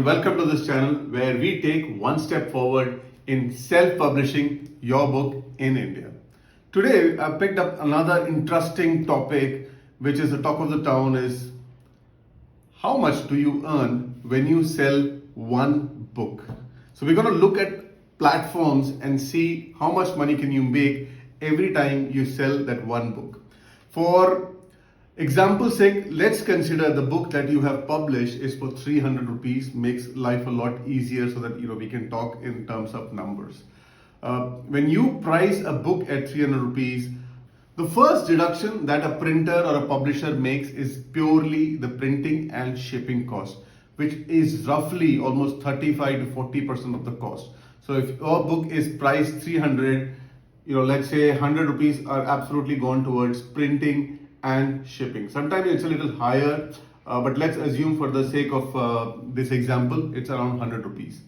and welcome to this channel where we take one step forward in self-publishing your book in India. Today I picked up another interesting topic, which is the talk of the town, is how much do you earn when you sell one book? So we're going to look at platforms and see how much money can you make every time you sell that one book. For example's sake, let's consider the book that you have published is for 300 rupees, makes life a lot easier so that we can talk in terms of numbers. When you price a book at 300 rupees, the first deduction that a printer or a publisher makes is purely the printing and shipping cost, which is roughly almost 35 to 40% of the cost. So if your book is priced 300, let's say 100 rupees are absolutely gone towards printing and shipping. Sometimes it's a little higher, but let's assume for the sake of this example, it's around 100 rupees.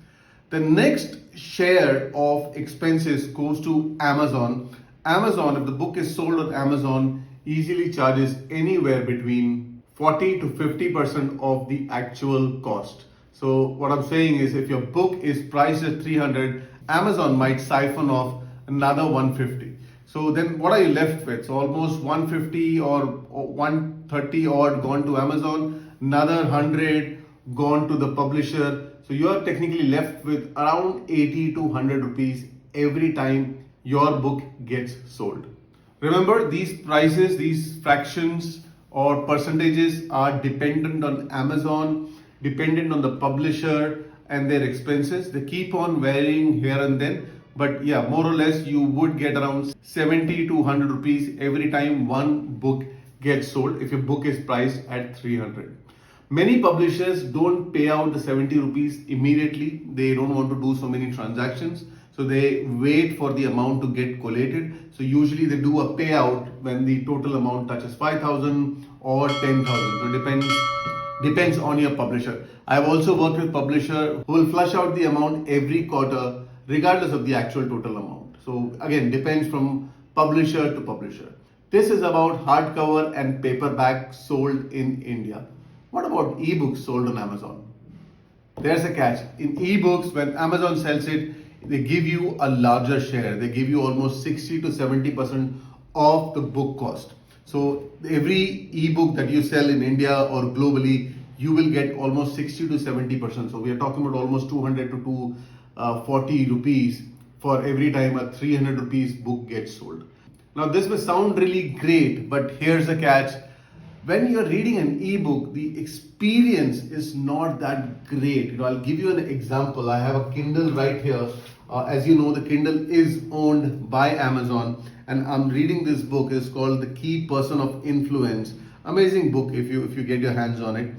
The next share of expenses goes to Amazon. Amazon, if the book is sold on Amazon, easily charges anywhere between 40 to 50% of the actual cost. So what I'm saying is, if your book is priced at 300, Amazon might siphon off another 150. So then what are you left with? So almost 150 or 130 odd gone to Amazon, another 100 gone to the publisher. So you are technically left with around 80 to 100 rupees every time your book gets sold. Remember, these prices, these fractions or percentages are dependent on Amazon, dependent on the publisher and their expenses. They keep on varying here and then. But yeah, more or less you would get around 70 to 100 rupees every time one book gets sold if your book is priced at 300. Many publishers don't pay out the 70 rupees immediately. They don't want to do so many transactions. So they wait for the amount to get collated. So usually they do a payout when the total amount touches 5,000 or 10,000. So it depends on your publisher. I've also worked with publisher who will flush out the amount every quarter regardless of the actual total amount. So again, depends from publisher to publisher. This is about hardcover and paperback sold in India. What about ebooks sold on Amazon? There's a catch. In ebooks, when Amazon sells it, they give you a larger share. They give you almost 60 to 70% of the book cost. So every ebook that you sell in India or globally, you will get almost 60 to 70%. So we are talking about almost 200 to 240 rupees for every time a 300 rupees book gets sold. Now this may sound really great, but here's the catch. When you're reading an ebook, the experience is not that great. I'll give you an example. I have a Kindle right here. As you know, the Kindle is owned by Amazon, and I'm reading this book. It's called The Key Person of Influence. Amazing book if you get your hands on it.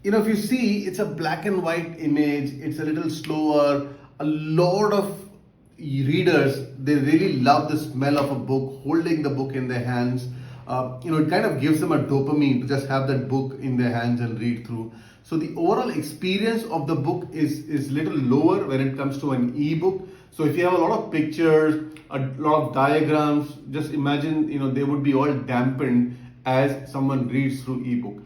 If you see, it's a black and white image. It's a little slower. A lot of readers, they really love the smell of a book, holding the book in their hands. It kind of gives them a dopamine to just have that book in their hands and read through. So the overall experience of the book is little lower when it comes to an ebook. So if you have a lot of pictures, a lot of diagrams, just imagine, they would be all dampened as someone reads through ebook.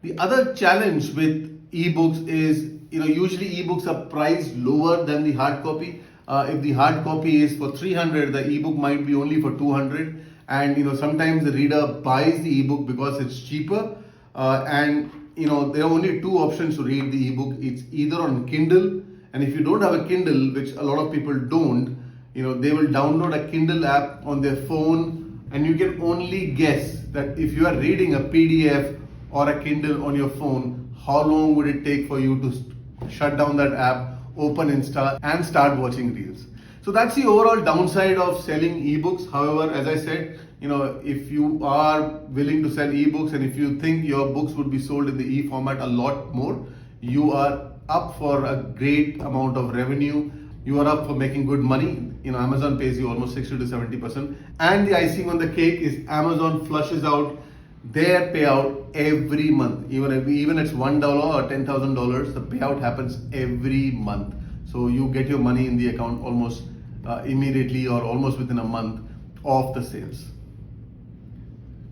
The other challenge with ebooks is, usually ebooks are priced lower than the hard copy. If the hard copy is for 300, the ebook might be only for 200. And sometimes the reader buys the ebook because it's cheaper. There are only two options to read the ebook. It's either on Kindle, and if you don't have a Kindle, which a lot of people don't, they will download a Kindle app on their phone, and you can only guess that if you are reading a PDF or a Kindle on your phone, how long would it take for you to shut down that app, open Insta, and start watching reels. So that's the overall downside of selling ebooks. However, as I said, if you are willing to sell ebooks and if you think your books would be sold in the e-format a lot more, you are up for a great amount of revenue. You are up for making good money. Amazon pays you almost 60 to 70%. And the icing on the cake is Amazon flushes out their payout every month. Even it's $1 or $10,000, the payout happens every month. So you get your money in the account almost immediately or almost within a month of the sales.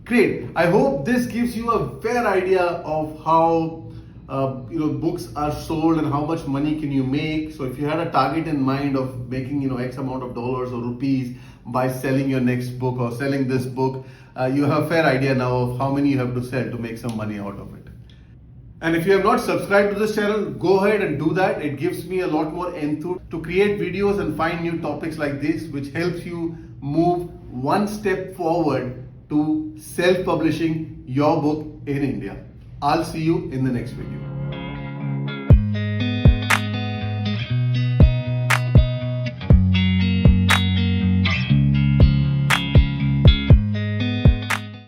Great. I hope this gives you a fair idea of how books are sold and how much money can you make. So if you had a target in mind of making X amount of dollars or rupees by selling your next book or selling this book, you have a fair idea now of how many you have to sell to make some money out of it. And if you have not subscribed to this channel, go ahead and do that. It gives me a lot more enthuse to create videos and find new topics like this, which helps you move one step forward to self-publishing your book in India. I'll see you in the next video.